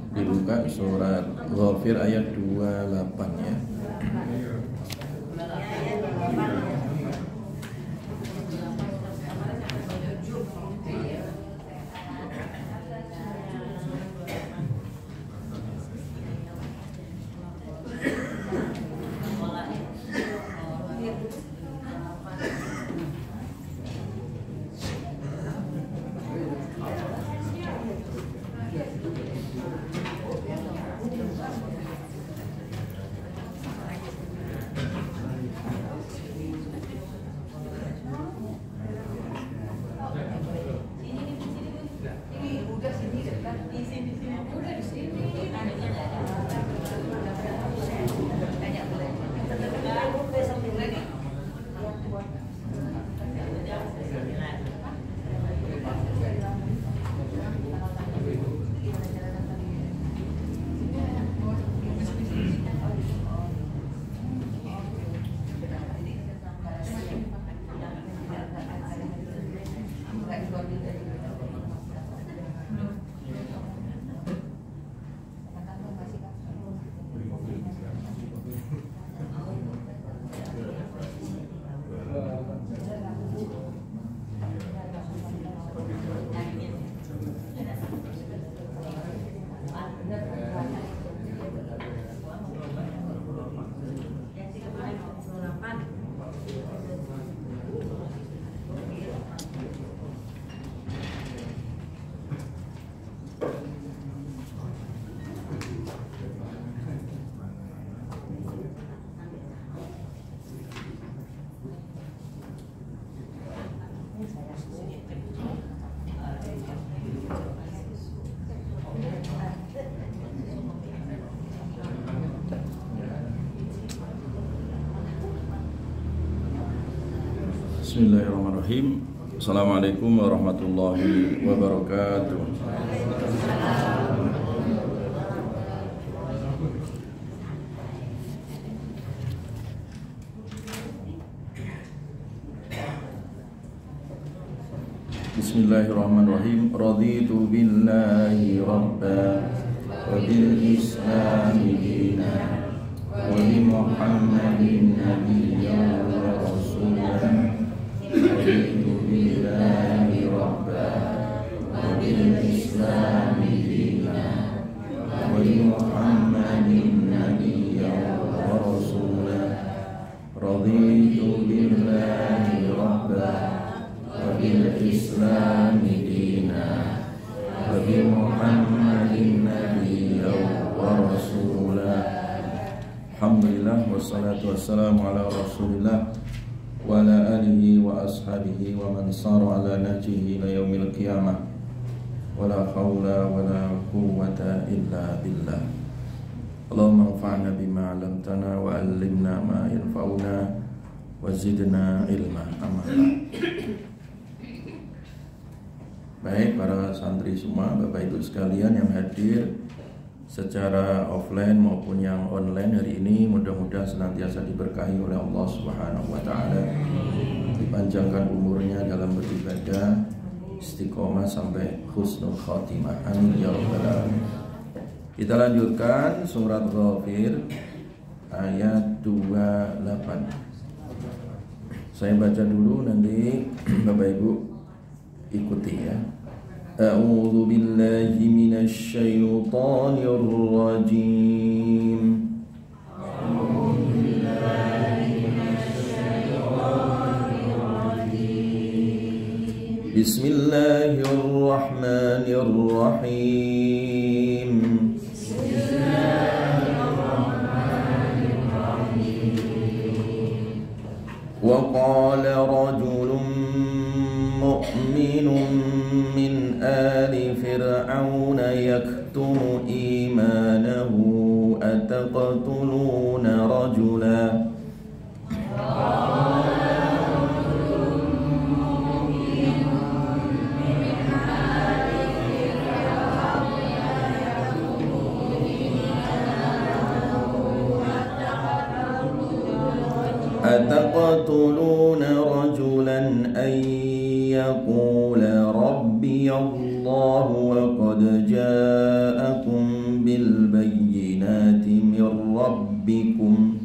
Dibuka surat Ghafir ayat 28 ya. Bismillahirrahmanirrahim. Assalamualaikum warahmatullahi wabarakatuh. Bismillahirrahmanirrahim. Raditu billahi rabba wa bil islami dina wa bi Muhammadin nabiyyan wa rasulan. Raditu billahi rabba wa bil islami dina wa bi Muhammadin nabiyyan wa rasulan. Raditu billahi rabba wa bil islami dina wa bi Muhammadin nabiyyan wa rasulan. Alhamdulillah wassalatu wassalamu ala Rasulillah wa ala alihi wa ashabihi wa man sara ala nahjihi ila yaumil qiyamah. Wala haula wala quwwata illa billah. Allahumma anfa'na bima 'allamtana wa 'allimna ma yanfa'una wa zidna ilma. Amin. Baik para santri semua, Bapak Ibu sekalian yang hadir secara offline maupun yang online hari ini, mudah-mudahan senantiasa diberkahi oleh Allah Subhanahu wa taala, dipanjangkan umurnya dalam beribadah, istiqomah sampai husnul khotimah. Amin ya rabbal alamin. Kita lanjutkan surat Ghafir ayat 28. Saya baca dulu, nanti Bapak Ibu ikuti ya. A'udzu billahi minasy syaithanir rajim. A'udzu billahi minasy syaithanir rajim. Bismillahirrahmanirrahim. Bismillahirrahmanirrahim. Wa qala rajulun mu'minun min ali fir'auna yaktumu imanahu ataqtuluna rajula ataqtuluna أتقتلون رجلا أن يقول ربي الله وقد جاءكم بالبينات من ربكم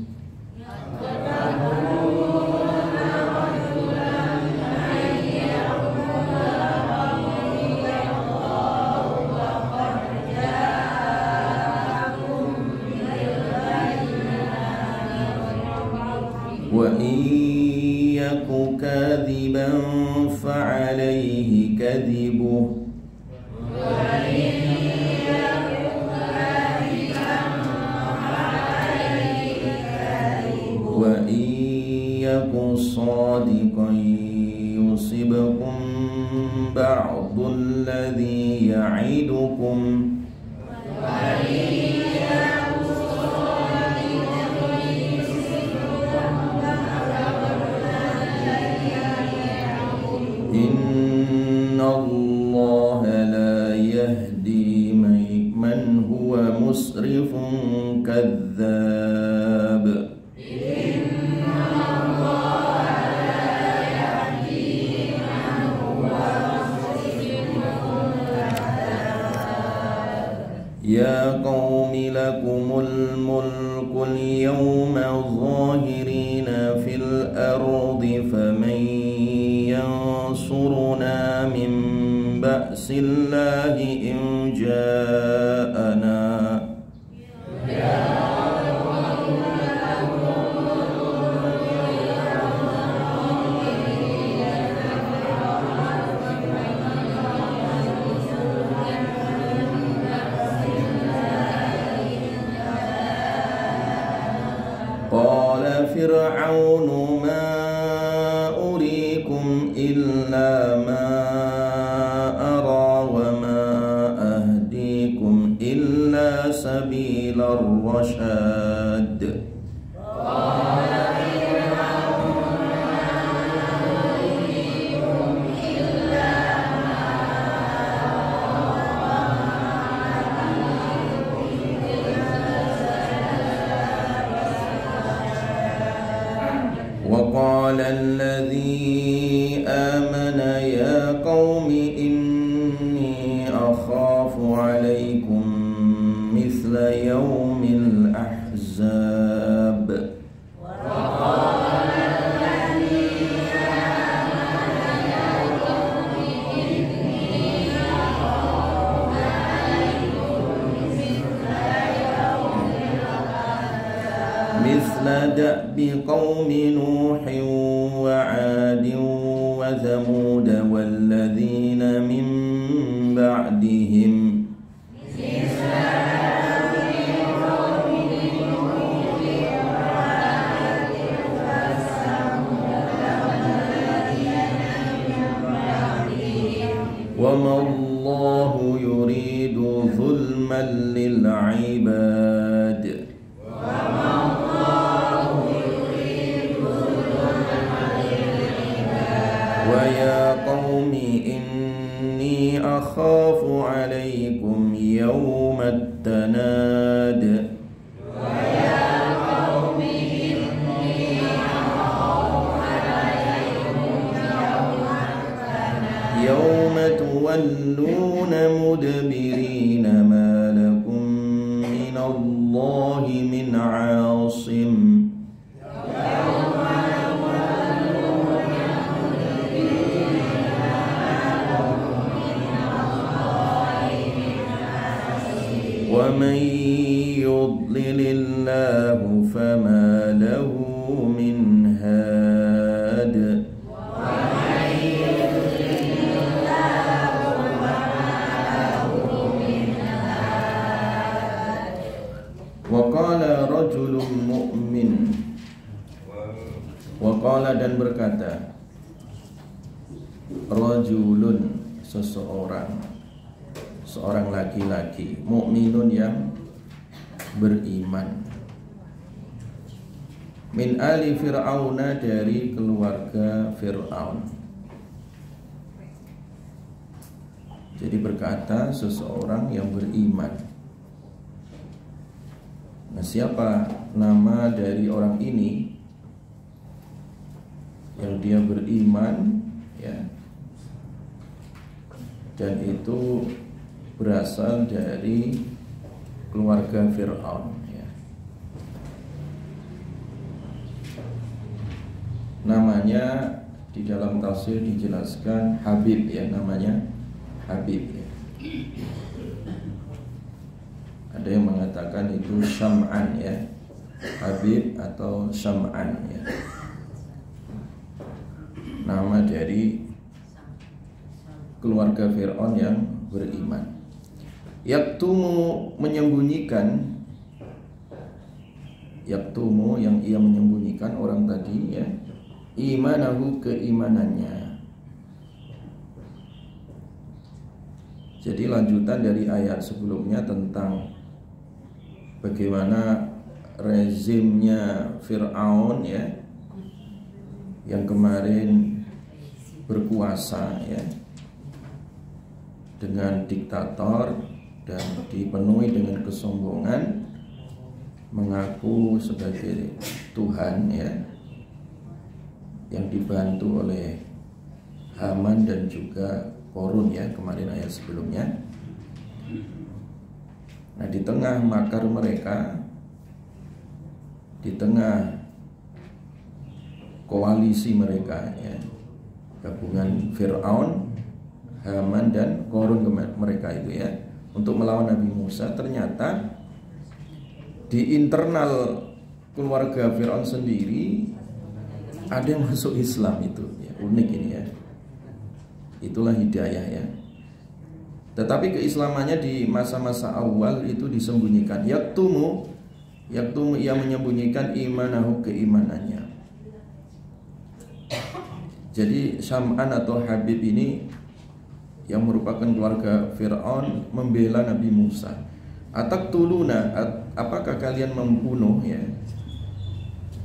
وإن يك كاذبا فعليه كذبه وإن يك صادقا يصبكم بعض الذي يعدكم إن الله لا يهدي من هو مسرف كذاب يا قوم لكم الملك اليوم ظاهرين في الأرض فمن ينصرنا من بأس الله إن جاءنا قال فرعون ما أريكم إلا ما أرى وما أهديكم إلا سبيل الرشاد وقال الذي آمن يا قوم إني أخاف عليكم مثل يوم الأحزاب مثل دأب قوم نوح وعاد وثمود والذين من بعدهم وما الله يريد ظلما للعباد ويا قوم إني أخاف عليكم يوم التناد يوم تولون مدبرين ما لكم من الله من عاصم ومن يضلل الله فما له من هاد Waqala rajulun mu'min. Waqala dan berkata rajulun seseorang, seorang laki-laki mukminun yang beriman, min ali fir'auna dari keluarga Fir'aun. Jadi berkata seseorang yang beriman. Nah, siapa nama dari orang ini? yang dia beriman ya, dan itu berasal dari keluarga Fir'aun ya. Namanya di dalam tafsir dijelaskan Habib ya, namanya Habib ya. Ada yang mengatakan itu Syam'an ya, Habib atau Syam'an ya, nama dari keluarga Fir'aun yang beriman. Yaktumu menyembunyikan, yaktumu yang ia menyembunyikan orang tadi ya, imanahu keimanannya. Jadi lanjutan dari ayat sebelumnya tentang bagaimana rezimnya Fir'aun ya, yang kemarin berkuasa ya dengan diktator dan dipenuhi dengan kesombongan, mengaku sebagai Tuhan ya, yang dibantu oleh Haman dan juga Korun ya, kemarin ayat sebelumnya. Nah, di tengah makar mereka, di tengah koalisi mereka ya, gabungan Fir'aun, Haman dan Korun mereka itu ya, untuk melawan Nabi Musa, ternyata di internal keluarga Fir'aun sendiri ada yang masuk Islam. Itu ya, unik ini ya. Itulah hidayah ya. Tetapi keislamannya di masa-masa awal itu disembunyikan. Yaktumu ia menyembunyikan imanahu keimanannya. Jadi Syam'an atau Habib ini yang merupakan keluarga Fir'aun membela Nabi Musa. Ataktuluna, apakah kalian membunuh ya?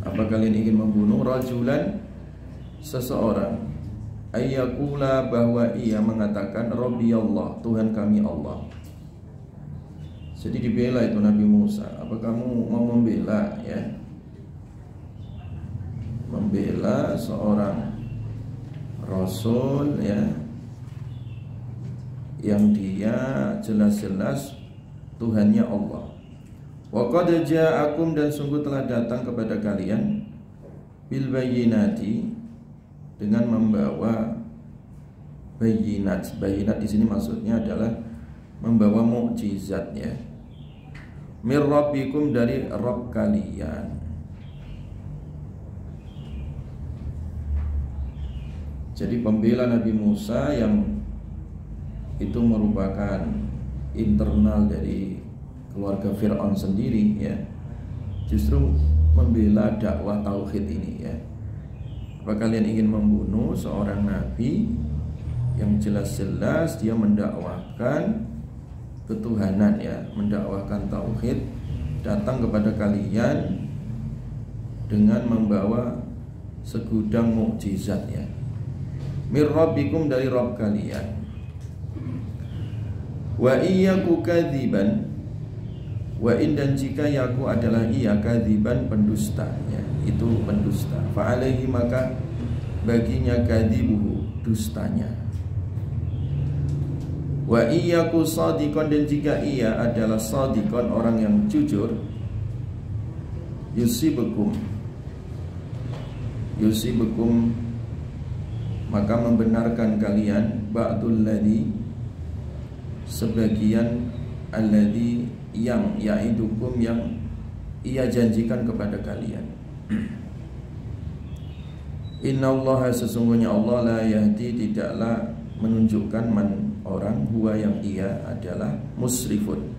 Apa kalian ingin membunuh rajulan, seseorang, ayyakula, bahwa ia mengatakan Rabbi Allah, Tuhan kami Allah. Jadi dibela itu Nabi Musa. Apa kamu mau membela ya? Membela seorang Rasul ya, yang dia jelas-jelas Tuhannya Allah. Wa qad ja'akum, dan sungguh telah datang kepada kalian, bil bayyinati, dengan membawa bayinat. Bayinat di sini maksudnya adalah membawa mukjizat ya. Mir rabbikum, dari Rabb kalian. Jadi pembela Nabi Musa yang itu merupakan internal dari keluarga Fir'aun sendiri ya, justru membela dakwah tauhid ini ya. Apa kalian ingin membunuh seorang nabi yang jelas-jelas dia mendakwahkan ketuhanan ya, mendakwahkan tauhid, datang kepada kalian dengan membawa segudang mukjizat ya. Mir rabbikum, dari Rabb kalian. Wa iyyaku kadziban, wa in, dan jika yaku adalah ia kadziban, pendusta ya, itu pendusta. Fa alaihi, maka baginya kadzibuhu, dustanya. Wa iyyaku shadiqan, dan jika ia adalah shadiqan, orang yang jujur, yusibukum, maka membenarkan kalian ba'dul ladzi, sebagian alladzi, yang ya'idukum, yang ia janjikan kepada kalian. Innallaha, sesungguhnya Allah, la yahdi, tidaklah menunjukkan man, orang, huwa, yang ia adalah musrifun,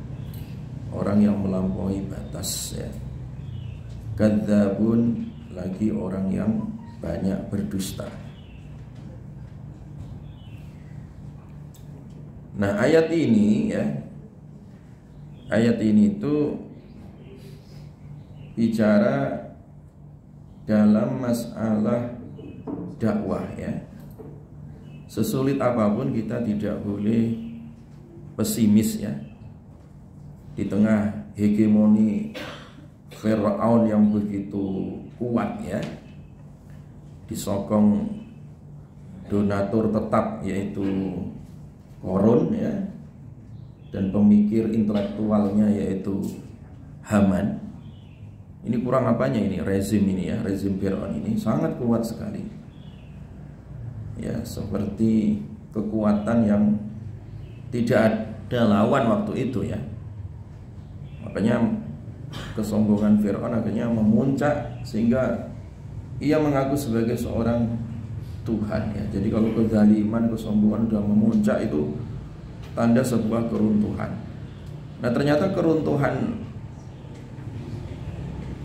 orang yang melampaui batas ya. Kadzabun, lagi orang yang banyak berdusta. Nah, ayat ini ya, ayat ini itu bicara dalam masalah dakwah ya. Sesulit apapun kita tidak boleh pesimis ya. Di tengah hegemoni Fir'aun yang begitu kuat ya, disokong donatur tetap yaitu Korun ya, dan pemikir intelektualnya yaitu Haman. Ini kurang apanya ini rezim ini ya, rezim Fir'aun ini sangat kuat sekali. Ya, seperti kekuatan yang tidak ada lawan waktu itu ya. Makanya kesombongan Fir'aun akhirnya memuncak sehingga ia mengaku sebagai seorang Tuhan ya. Jadi kalau kezaliman, kesombongan sudah memuncak itu tanda sebuah keruntuhan. Nah, ternyata keruntuhan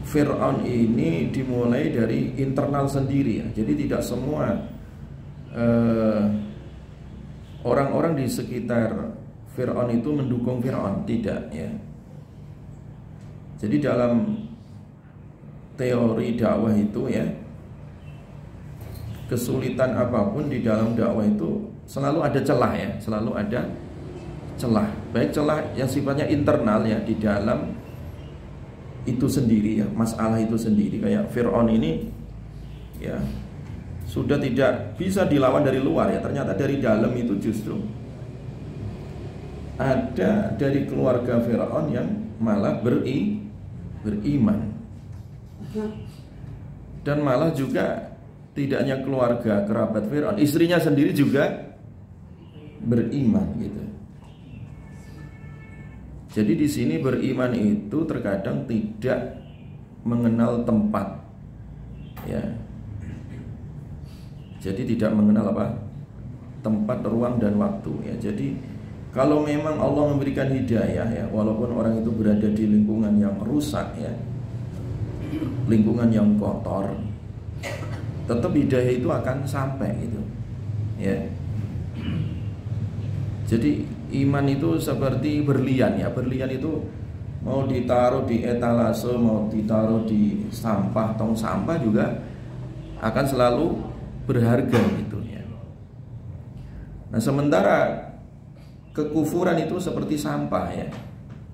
Fir'aun ini dimulai dari internal sendiri ya. Jadi tidak semua orang-orang di sekitar Fir'aun itu mendukung Fir'aun, tidak ya. Jadi dalam teori dakwah itu ya, kesulitan apapun di dalam dakwah itu selalu ada celah ya, selalu ada celah. Baik celah yang sifatnya internal ya, di dalam itu sendiri ya, masalah itu sendiri. Kayak Fir'aun ini ya sudah tidak bisa dilawan dari luar ya, ternyata dari dalam itu justru ada dari keluarga Fir'aun yang malah beriman. Dan malah juga tidak hanya keluarga kerabat Fir'aun, istrinya sendiri juga beriman gitu. Jadi di sini beriman itu terkadang tidak mengenal tempat, ya. Jadi tidak mengenal apa? Tempat, ruang dan waktu, ya. Jadi kalau memang Allah memberikan hidayah, ya, walaupun orang itu berada di lingkungan yang rusak, ya, lingkungan yang kotor, tetap hidayah itu akan sampai gitu ya. Jadi iman itu seperti berlian ya. Berlian itu mau ditaruh di etalase, mau ditaruh di sampah, tong sampah juga akan selalu berharga gitu ya. Nah, sementara kekufuran itu seperti sampah ya.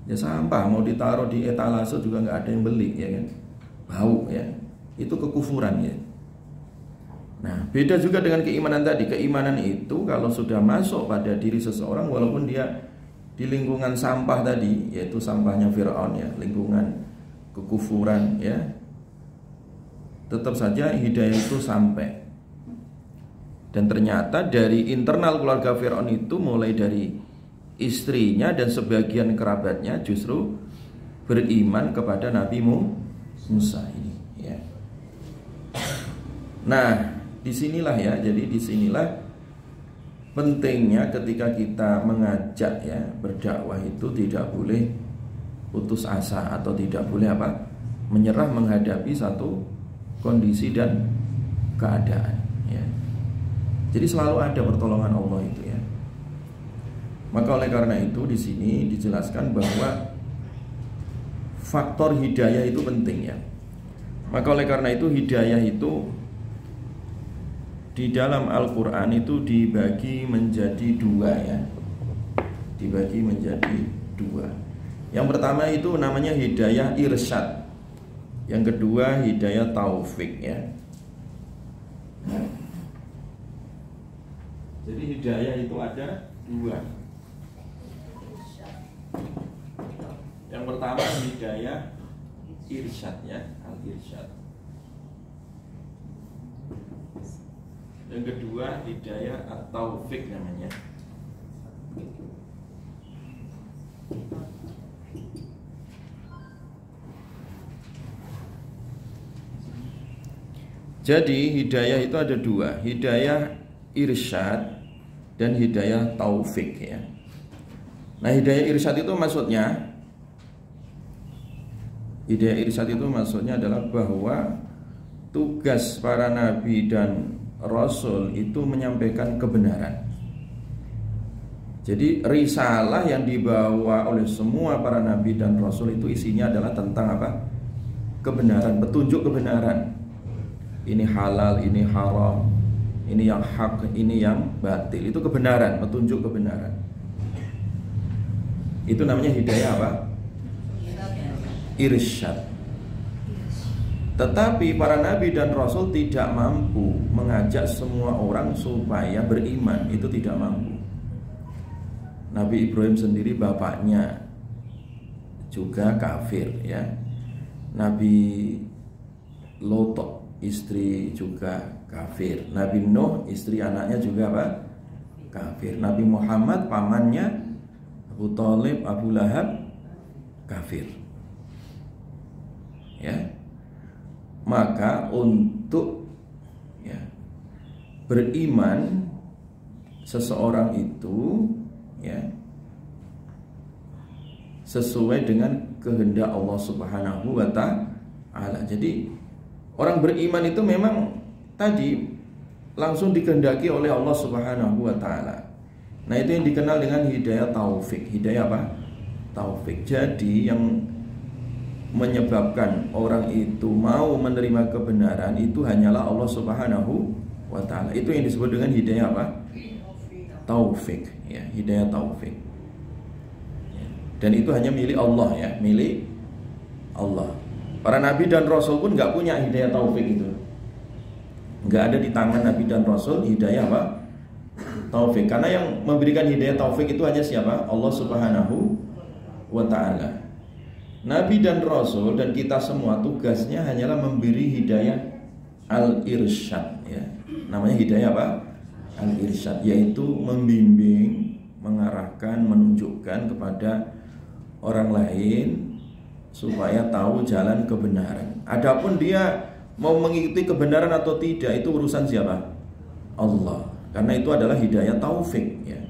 Ya sampah mau ditaruh di etalase juga nggak ada yang beli ya kan. Bau ya. Itu kekufuran ya. Nah, beda juga dengan keimanan tadi. Keimanan itu kalau sudah masuk pada diri seseorang, walaupun dia di lingkungan sampah tadi, yaitu sampahnya Fir'aun ya, lingkungan kekufuran ya, tetap saja hidayah itu sampai. Dan ternyata dari internal keluarga Fir'aun itu, mulai dari istrinya dan sebagian kerabatnya justru beriman kepada Nabi Musa ini ya. Nah, disinilah ya, jadi disinilah pentingnya ketika kita mengajak ya, berdakwah itu tidak boleh putus asa atau tidak boleh apa? Menyerah menghadapi satu kondisi dan keadaan ya. Jadi selalu ada pertolongan Allah itu ya. Maka oleh karena itu di sini dijelaskan bahwa faktor hidayah itu penting ya. Maka oleh karena itu hidayah itu di dalam Al-Quran itu dibagi menjadi dua ya. Dibagi menjadi dua. Yang pertama itu namanya hidayah irsyad. Yang kedua hidayah taufik ya. Jadi hidayah itu ada dua. Yang pertama hidayah irsyad ya, al-irsyad. Yang kedua hidayah at-taufik namanya. Jadi hidayah itu ada dua, hidayah irsyad dan hidayah taufik ya. Nah, hidayah irsyad itu maksudnya, hidayah irsyad itu maksudnya adalah bahwa tugas para nabi dan rasul itu menyampaikan kebenaran. Jadi risalah yang dibawa oleh semua para nabi dan rasul itu isinya adalah tentang apa? Kebenaran, petunjuk kebenaran. Ini halal, ini haram, ini yang hak, ini yang batil. Itu kebenaran, petunjuk kebenaran. Itu namanya hidayah apa? Irsyad. Tetapi para nabi dan rasul tidak mampu mengajak semua orang supaya beriman, itu tidak mampu. Nabi Ibrahim sendiri bapaknya juga kafir ya. Nabi Lot istri juga kafir. Nabi Nuh istri anaknya juga apa? Kafir. Nabi Muhammad pamannya Abu Thalib, Abu Lahab kafir. Ya. Maka untuk ya, beriman seseorang itu ya sesuai dengan kehendak Allah Subhanahu wa ta'ala. Jadi orang beriman itu memang tadi langsung dikehendaki oleh Allah Subhanahu wa ta'ala. Nah, itu yang dikenal dengan hidayah taufik. Hidayah apa? Taufik. Jadi yang menyebabkan orang itu mau menerima kebenaran itu hanyalah Allah Subhanahu wa ta'ala. Itu yang disebut dengan hidayah apa? Taufik ya, hidayah taufik. Dan itu hanya milik Allah ya, milik Allah. Para nabi dan rasul pun nggak punya hidayah taufik itu. Nggak ada di tangan nabi dan rasul hidayah apa? Taufik. Karena yang memberikan hidayah taufik itu hanya siapa? Allah Subhanahu wa ta'ala. Nabi dan rasul dan kita semua tugasnya hanyalah memberi hidayah al-irsyad ya. Namanya hidayah apa? Al-irsyad, yaitu membimbing, mengarahkan, menunjukkan kepada orang lain supaya tahu jalan kebenaran. Adapun dia mau mengikuti kebenaran atau tidak itu urusan siapa? Allah. Karena itu adalah hidayah taufik ya.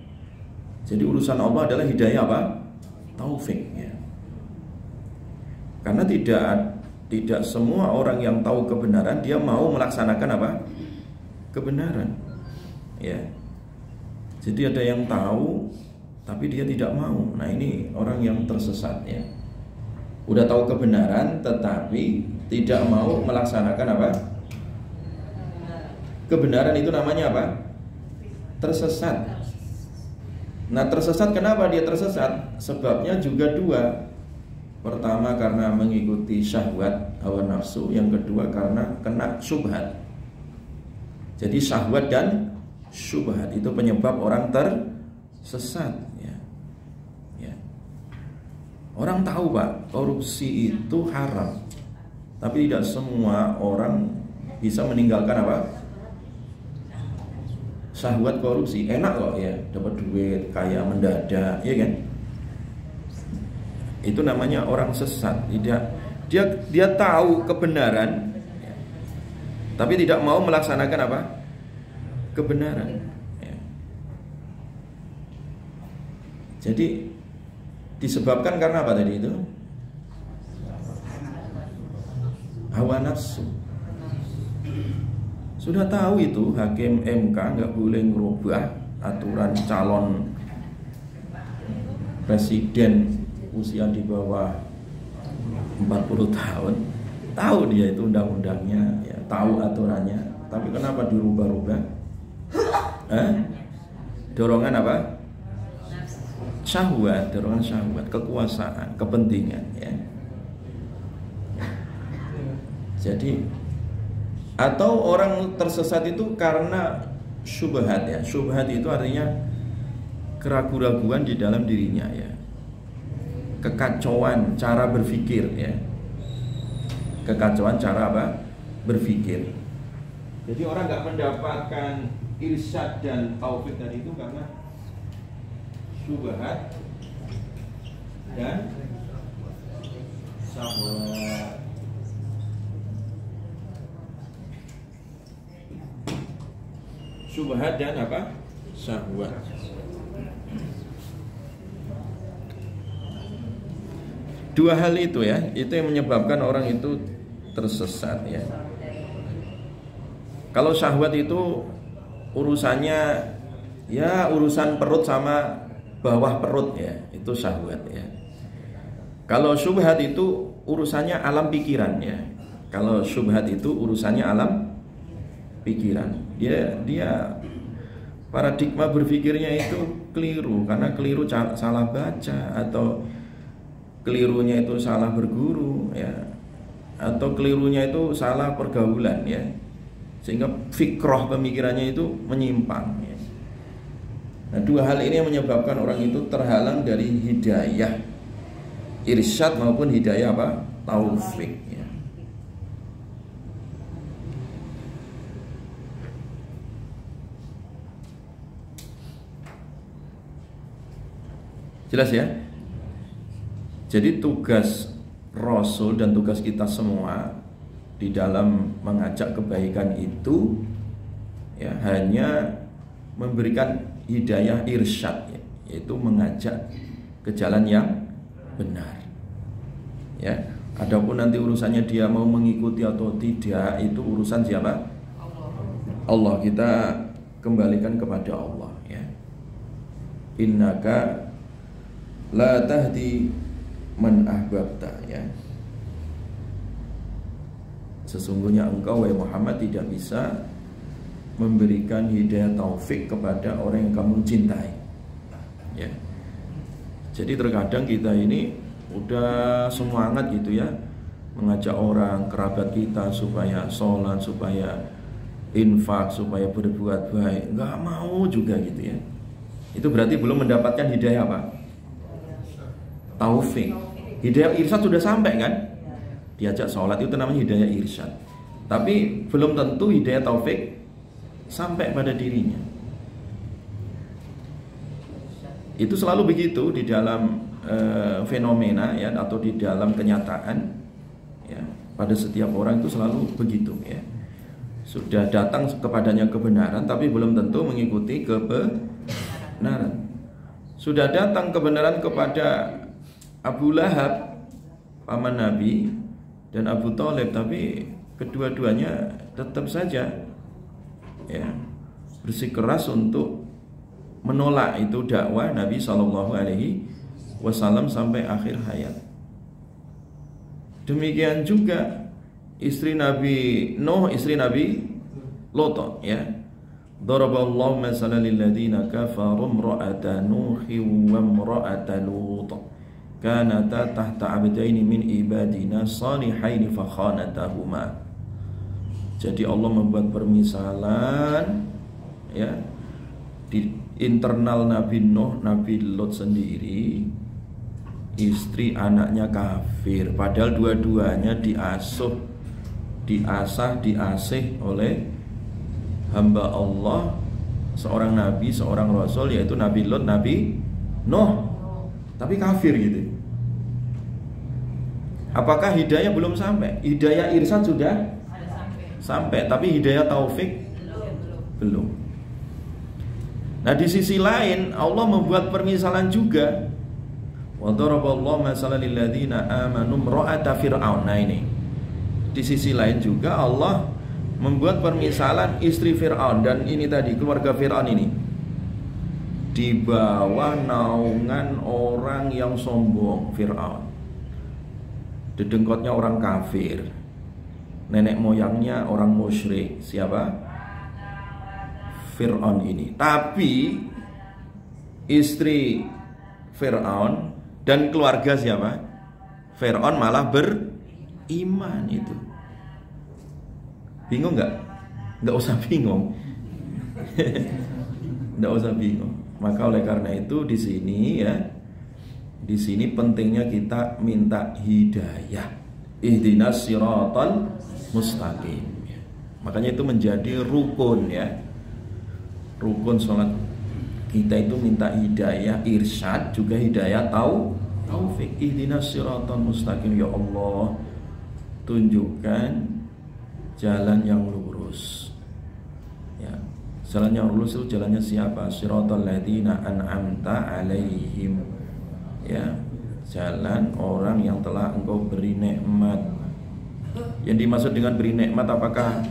Jadi urusan Allah adalah hidayah apa? Taufik ya. Karena tidak semua orang yang tahu kebenaran dia mau melaksanakan apa? Kebenaran. Ya. Jadi ada yang tahu tapi dia tidak mau. Nah, ini orang yang tersesat ya. Udah tahu kebenaran tetapi tidak mau melaksanakan apa? Kebenaran, itu namanya apa? Tersesat. Nah, tersesat kenapa dia tersesat? Sebabnya juga dua. Pertama karena mengikuti syahwat, hawa nafsu. Yang kedua karena kena syubhat. Jadi syahwat dan syubhat itu penyebab orang tersesat ya. Ya. Orang tahu Pak, korupsi itu haram. Tapi tidak semua orang bisa meninggalkan apa? Syahwat korupsi. Enak kok ya, dapat duit, kaya mendadak, ya kan? Itu namanya orang sesat. Dia tahu kebenaran ya, tapi tidak mau melaksanakan apa? Kebenaran ya. Jadi disebabkan karena apa tadi itu? Hawa nafsu. Sudah tahu itu hakim MK nggak boleh merubah aturan calon presiden usia di bawah 40 tahun. Tahu dia itu undang-undangnya ya, tahu aturannya, tapi kenapa dirubah-rubah? Dorongan apa? Syahwat, dorongan syahwat, kekuasaan, kepentingan ya. Jadi atau orang tersesat itu karena syubhat ya. Syubhat itu artinya keraguan-raguan di dalam dirinya ya. Kekacauan cara berpikir ya. Kekacauan cara apa? Berpikir. Jadi orang nggak mendapatkan irsyad dan taufik tadi itu karena syubhat dan syahwat. Syubhat dan apa? Syahwat. Dua hal itu ya, itu yang menyebabkan orang itu tersesat ya. Kalau syahwat itu urusannya ya urusan perut sama bawah perut ya, itu syahwat ya. Kalau syubhat itu urusannya alam pikiran ya. Kalau syubhat itu urusannya alam pikiran. Dia paradigma berpikirnya itu keliru karena keliru salah baca atau kelirunya itu salah berguru ya, atau kelirunya itu salah pergaulan ya, sehingga fikrah pemikirannya itu menyimpang ya. Nah, dua hal ini yang menyebabkan orang itu terhalang dari hidayah irsyad maupun hidayah apa? Taufik ya. Jelas ya? Jadi tugas Rasul dan tugas kita semua di dalam mengajak kebaikan itu ya hanya memberikan hidayah irsyad ya, yaitu mengajak ke jalan yang benar. Ya, adapun nanti urusannya dia mau mengikuti atau tidak itu urusan siapa? Allah. Kita kembalikan kepada Allah ya. Innaka la tahdi man ahbabta ya. Sesungguhnya engkau wahai Muhammad tidak bisa memberikan hidayah taufik kepada orang yang kamu cintai ya. Jadi terkadang kita ini udah semangat gitu ya, mengajak orang kerabat kita supaya sholat, supaya infak, supaya berbuat baik, nggak mau juga gitu ya. Itu berarti belum mendapatkan hidayah apa? Taufik. Hidayah irsyad sudah sampai kan? Diajak sholat itu namanya hidayah irsyad. Tapi belum tentu hidayah taufik sampai pada dirinya. Itu selalu begitu di dalam fenomena ya, atau di dalam kenyataan ya. Pada setiap orang itu selalu begitu ya. Sudah datang kepadanya kebenaran tapi belum tentu mengikuti kebenaran. Sudah datang kebenaran kepada Abu Lahab, paman Nabi, dan Abu Thalib, tapi kedua-duanya tetap saja ya bersikeras untuk menolak itu dakwah Nabi SAW sampai akhir hayat. Demikian juga istri Nabi Nuh, istri Nabi Lot ya. Daraballahu masalan lil ladzina kafaru imra'ata Nuhin wa imra'ata Lut kanata tahta abdaini min ibadina salihaini fakhanatahuma. Jadi Allah membuat permisalan ya di internal Nabi Nuh, Nabi Lot sendiri, istri anaknya kafir, padahal dua-duanya diasah, diasih oleh hamba Allah, seorang nabi, seorang rasul, yaitu Nabi Lot, Nabi Nuh, tapi kafir gitu. Apakah hidayah belum sampai? Hidayah irsyad sudah sampai, tapi hidayah taufik belum. Nah, di sisi lain Allah membuat permisalan juga. Wa daraballahu masalan lil ladzina amanu imra'ata fir'aun. Nah, ini. Di sisi lain juga Allah membuat permisalan istri Fir'aun, dan ini tadi keluarga Fir'aun ini di bawah naungan orang yang sombong, Fir'aun. Dedengkotnya orang kafir, nenek moyangnya orang musyrik. Siapa? Fir'aun ini. Tapi istri Fir'aun dan keluarga siapa? Fir'aun malah beriman itu. Bingung nggak? Nggak usah bingung. Nggak usah bingung. Maka oleh karena itu di sini ya, di sini pentingnya kita minta hidayah. Ihdinas siratal mustaqim. Makanya itu menjadi rukun ya. Rukun sholat kita itu minta hidayah irsyad, juga hidayah taufik. Ihdinas siratal mustaqim, ya Allah, tunjukkan jalan yang lurus ya. Jalan yang lurus itu jalannya siapa? Siratal ladzina an'amta alaihim ya, jalan orang yang telah engkau beri nikmat. Yang dimaksud dengan beri nikmat, apakah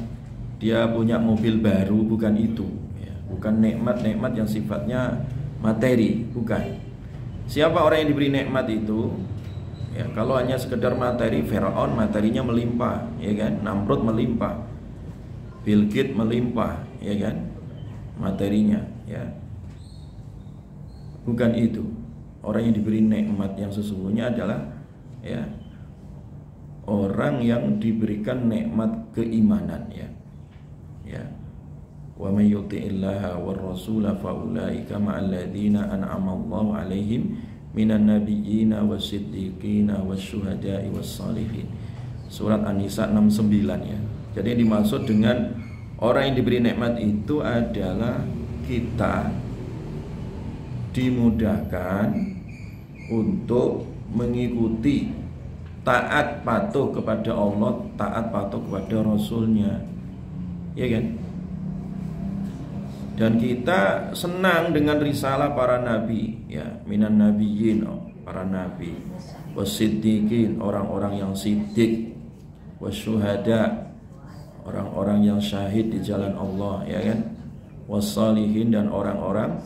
dia punya mobil baru? Bukan itu ya. Bukan nikmat-nikmat yang sifatnya materi, bukan. Siapa orang yang diberi nikmat itu? Ya, kalau hanya sekedar materi, Fir'aun materinya melimpah, ya kan? Namrud melimpah, Bill Gates melimpah, ya kan? Materinya, ya. Bukan itu. Orang yang diberi nikmat yang sesungguhnya adalah ya orang yang diberikan nikmat keimanan ya. Ya. Wa may yuti'illaha war rasula fa ulaika ma'al ladzina an'ama Allahu 'alaihim minan nabiyyina wasiddiqina wasyuhada'i wassalihin. Surat An-Nisa 69 ya. Jadi yang dimaksud dengan orang yang diberi nikmat itu adalah kita dimudahkan untuk mengikuti, taat patuh kepada Allah, taat patuh kepada Rasulnya, ya kan? Dan kita senang dengan risalah para nabi, ya, minan nabiyyin, para nabi, wasiddiqin, orang-orang yang siddiq, wasyuhada, orang-orang yang syahid di jalan Allah, ya kan? Wassalihin, dan orang-orang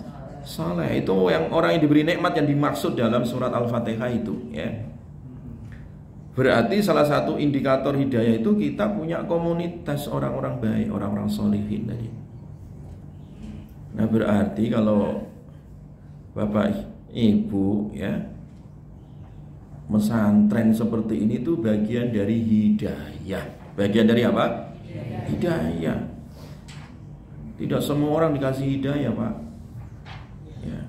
saleh. Itu yang orang yang diberi nikmat yang dimaksud dalam surat Al-Fatihah itu, ya. Berarti salah satu indikator hidayah itu kita punya komunitas orang-orang baik, orang-orang sholihin tadi. Nah, berarti kalau Bapak Ibu ya pesantren seperti ini tuh bagian dari hidayah. Bagian dari apa? Hidayah. Tidak semua orang dikasih hidayah, Pak. Ya.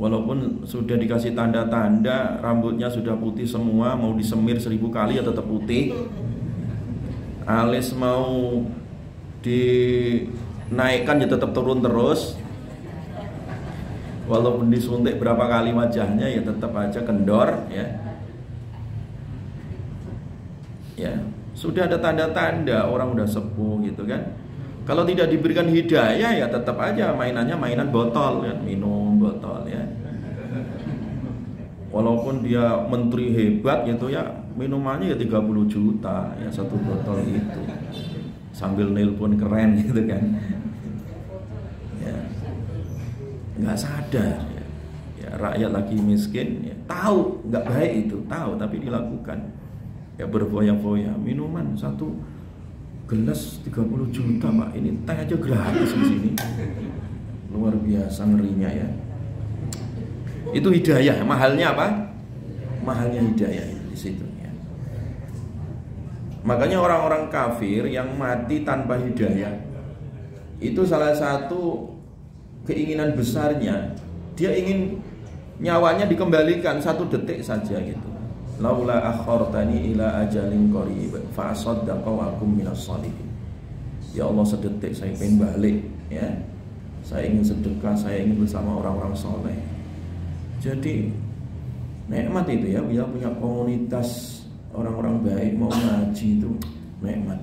Walaupun sudah dikasih tanda-tanda, rambutnya sudah putih semua, mau disemir 1000 kali ya tetap putih. Alis mau dinaikkan ya tetap turun terus. Walaupun disuntik berapa kali wajahnya ya tetap aja kendor, ya. Ya, sudah ada tanda-tanda orang udah sepuh gitu kan. Kalau tidak diberikan hidayah ya tetap aja mainannya mainan botol, ya, minum botol ya. Walaupun dia menteri hebat gitu ya, minumannya ya 30 juta ya satu botol itu. Sambil nelpon keren gitu kan. Ya. Nggak sadar ya. Ya, rakyat lagi miskin ya, tahu nggak baik itu, tahu tapi dilakukan. Ya berfoya-foya, minuman satu gelas 30 juta, Pak. Ini teh aja gratis di sini. Luar biasa ngerinya ya. Itu hidayah. Mahalnya apa? Mahalnya hidayah itu di situ ya. Makanya orang-orang kafir yang mati tanpa hidayah itu salah satu keinginan besarnya, dia ingin nyawanya dikembalikan 1 detik saja gitu. Laula akhartani ila ajalin qarib fa asaddaqa wa akum minas shalihin. Ya Allah, sedetik saya pengen balik ya. Saya ingin sedekah, saya ingin bersama orang-orang soleh. Jadi nikmat itu ya, dia punya komunitas orang-orang baik mau ngaji itu nikmat.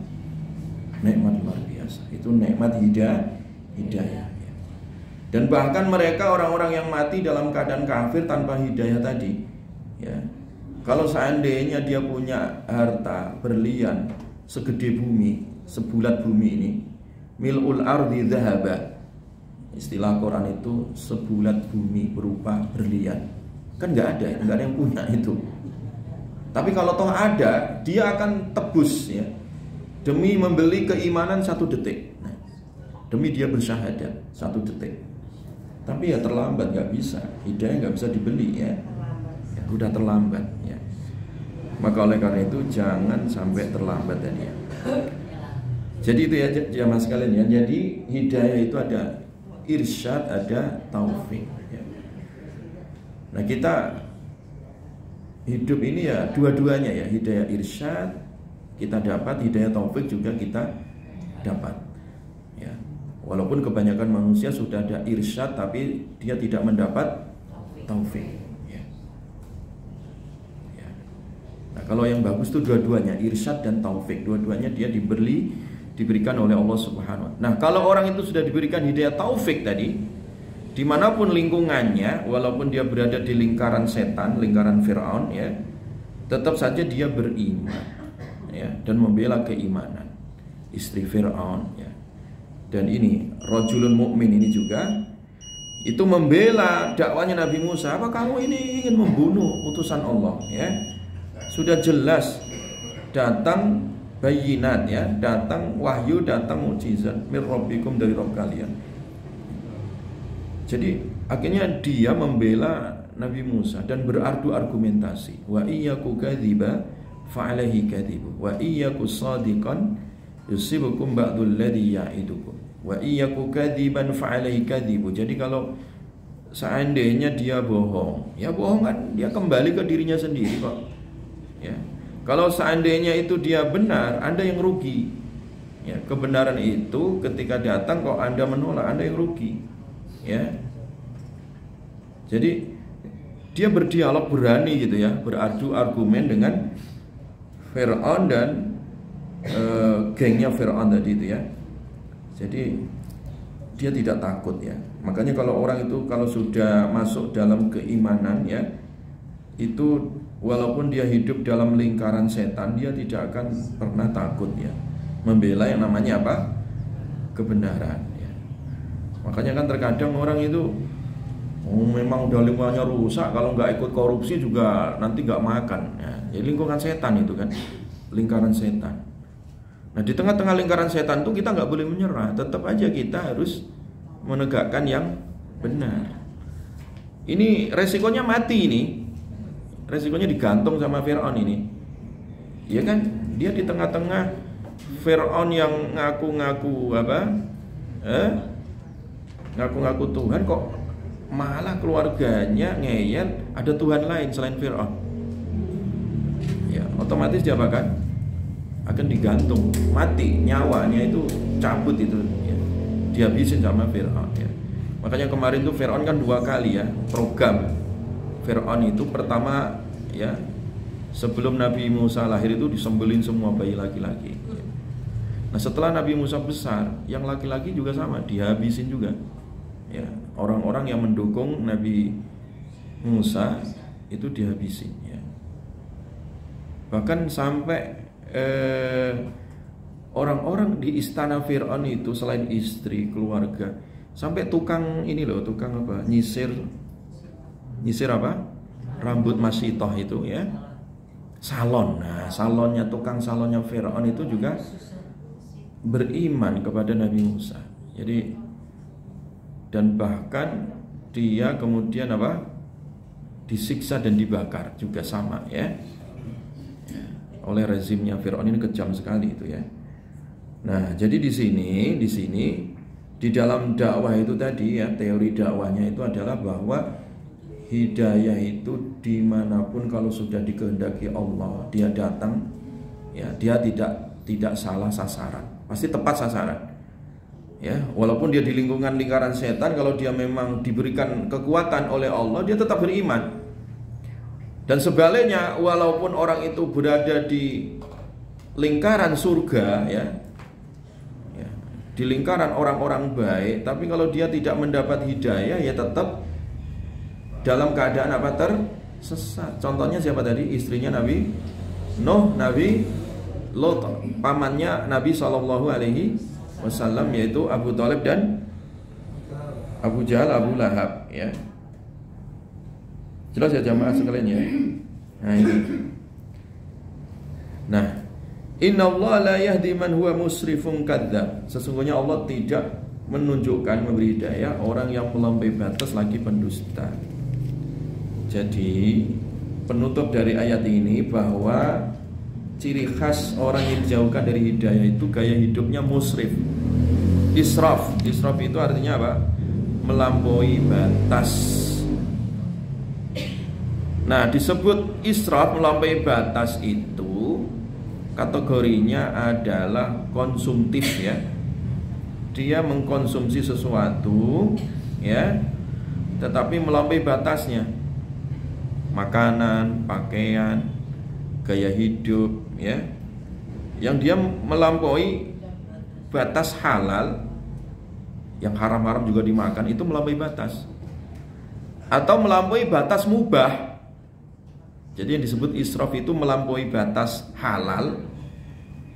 Nikmat luar biasa. Itu nikmat hidayah ya. Dan bahkan mereka orang-orang yang mati dalam keadaan kafir tanpa hidayah tadi ya. Kalau seandainya dia punya harta berlian segede bumi, sebulat bumi ini, mil'ul ardi dhahaba. Istilah Quran itu sebulat bumi berupa berlian. Kan nggak ada yang punya itu. Tapi kalau toh ada, dia akan tebus ya, demi membeli keimanan 1 detik. Nah, demi dia bersyahadat 1 detik. Tapi ya terlambat, nggak bisa. Hidayah nggak bisa dibeli ya. Udah terlambat ya. Maka oleh karena itu jangan sampai terlambat tadi ya. Jadi itu ya jamaah sekalian ya. Jadi hidayah itu ada irsyad, ada taufik ya. Nah, kita hidup ini ya dua-duanya ya, hidayah irsyad kita dapat, hidayah taufik juga kita dapat ya. Walaupun kebanyakan manusia sudah ada irsyad tapi dia tidak mendapat taufik. Nah, kalau yang bagus itu dua-duanya, irsyad dan taufik, dua-duanya dia diberikan oleh Allah Subhanahu wa Ta'ala. Nah, kalau orang itu sudah diberikan hidayah taufik tadi, dimanapun lingkungannya, walaupun dia berada di lingkaran setan, lingkaran Fir'aun ya, tetap saja dia beriman ya, dan membela keimanan. Istri Fir'aun ya. Dan ini rajulun mukmin ini juga itu membela dakwanya Nabi Musa. Apa kamu ini ingin membunuh utusan Allah ya? Sudah jelas datang bayinat ya, datang wahyu, datang mukjizat mir rabbikum, dari Rabb kalian. Jadi akhirnya dia membela Nabi Musa dan berargu argumentasi. Wa iyyaku kadziba fa'alaihi kadhibu wa iyyaku shadiqan yusibukum ba'dul ladzi ya'idukum wa iyyaku kadziban fa'alaihi kadhibu. Jadi kalau seandainya dia bohong, ya bohong kan dia kembali ke dirinya sendiri kok. Ya. Kalau seandainya itu dia benar, Anda yang rugi. Ya, kebenaran itu ketika datang kok Anda menolak, Anda yang rugi. Ya. Jadi dia berdialog berani gitu ya, beradu argumen dengan Fir'aun dan gengnya Fir'aun tadi itu ya. Jadi dia tidak takut ya. Makanya kalau orang itu kalau sudah masuk dalam keimanan ya, itu walaupun dia hidup dalam lingkaran setan, dia tidak akan pernah takut ya, membela yang namanya apa? Kebenaran ya. Makanya kan terkadang orang itu memang udah lingkungannya rusak, kalau nggak ikut korupsi juga nanti nggak makan ya. Jadi lingkungan setan itu kan, lingkaran setan. Nah di tengah-tengah lingkaran setan itu kita nggak boleh menyerah, tetap aja kita harus menegakkan yang benar. Ini resikonya mati ini. Resikonya digantung sama Fir'aun ini. Ya kan? Dia di tengah-tengah Fir'aun yang ngaku-ngaku apa? Ngaku-ngaku Tuhan, kok malah keluarganya ngeyel ada Tuhan lain selain Fir'aun. Ya, otomatis dia bahkan akan digantung, mati, nyawanya itu cabut itu ya. Dihabisin sama Fir'aun ya. Makanya kemarin tuh Fir'aun kan 2 kali ya program Fir'aun itu. Pertama ya, sebelum Nabi Musa lahir itu disembelin semua bayi laki-laki ya. Nah setelah Nabi Musa besar, yang laki-laki juga sama, dihabisin juga ya. Orang-orang yang mendukung Nabi Musa itu dihabisin ya. Bahkan sampai orang-orang di istana Fir'aun itu selain istri, keluarga, sampai tukang ini loh, tukang apa? Nyisir apa? Rambut masitoh itu ya. Salon. Nah, tukang salonnya Fir'aun itu juga beriman kepada Nabi Musa. Jadi dan bahkan dia kemudian apa? Disiksa dan dibakar juga sama ya. Oleh rezimnya Fir'aun ini kejam sekali itu ya. Nah, jadi di sini di dalam dakwah itu tadi ya, teori dakwahnya itu adalah bahwa hidayah itu dimanapun kalau sudah dikehendaki Allah, dia datang ya, dia tidak salah sasaran, pasti tepat sasaran. Ya, walaupun dia di lingkaran setan, kalau dia memang diberikan kekuatan oleh Allah, dia tetap beriman. Dan sebaliknya, walaupun orang itu berada di lingkaran surga ya, di lingkaran orang-orang baik, tapi kalau dia tidak mendapat hidayah, ya tetap dalam keadaan apa? Tersesat. Contohnya siapa tadi? Istrinya Nabi Nuh, Nabi Lot, pamannya Nabi SAW, yaitu Abu Thalib dan Abu Jahal, Abu Lahab ya. Jelas ya jamaah sekalian ya. Nah ini. Nah, innallaha la yahdi man huwa musrifun kadzdzab. Sesungguhnya Allah tidak menunjukkan, memberi hidayah orang yang melampaui batas lagi pendusta. Jadi penutup dari ayat ini bahwa ciri khas orang yang dijauhkan dari hidayah itu gaya hidupnya musrif. Israf itu artinya apa? Melampaui batas. Nah, disebut israf, melampaui batas itu kategorinya adalah konsumtif ya. Dia mengkonsumsi sesuatu ya, tetapi melampaui batasnya. Makanan, pakaian, gaya hidup ya. Yang dia melampaui batas halal, yang haram-haram juga dimakan, itu melampaui batas. Atau melampaui batas mubah. Jadi yang disebut israf itu melampaui batas halal,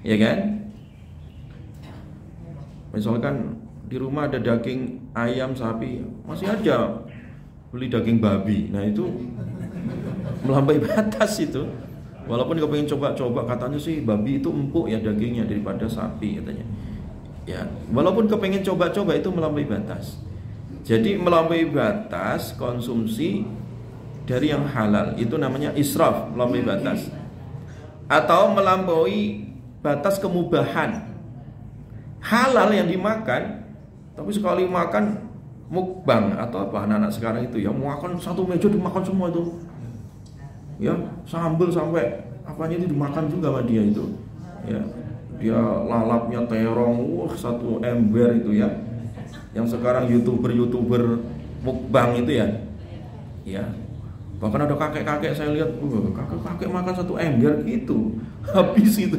ya kan? Misalkan di rumah ada daging ayam, sapi, masih aja beli daging babi. Nah itu melampaui batas itu. Walaupun kepengen coba-coba, katanya sih babi itu empuk ya dagingnya daripada sapi katanya. Ya, walaupun kepengen coba-coba itu melampaui batas. Jadi melampaui batas konsumsi dari yang halal itu namanya israf, melampaui batas. atau melampaui batas kemubahan. Halal yang dimakan, tapi sekali makan mukbang atau apa anak-anak sekarang itu ya, makan satu meja dimakan semua itu. Ya, sambal sampai apanya itu dimakan juga sama dia itu. Ya, dia lalapnya terong, satu ember itu ya. Yang sekarang youtuber mukbang itu ya. Ya. Bahkan ada kakek-kakek saya lihat, kakek-kakek makan satu ember gitu. Habis itu.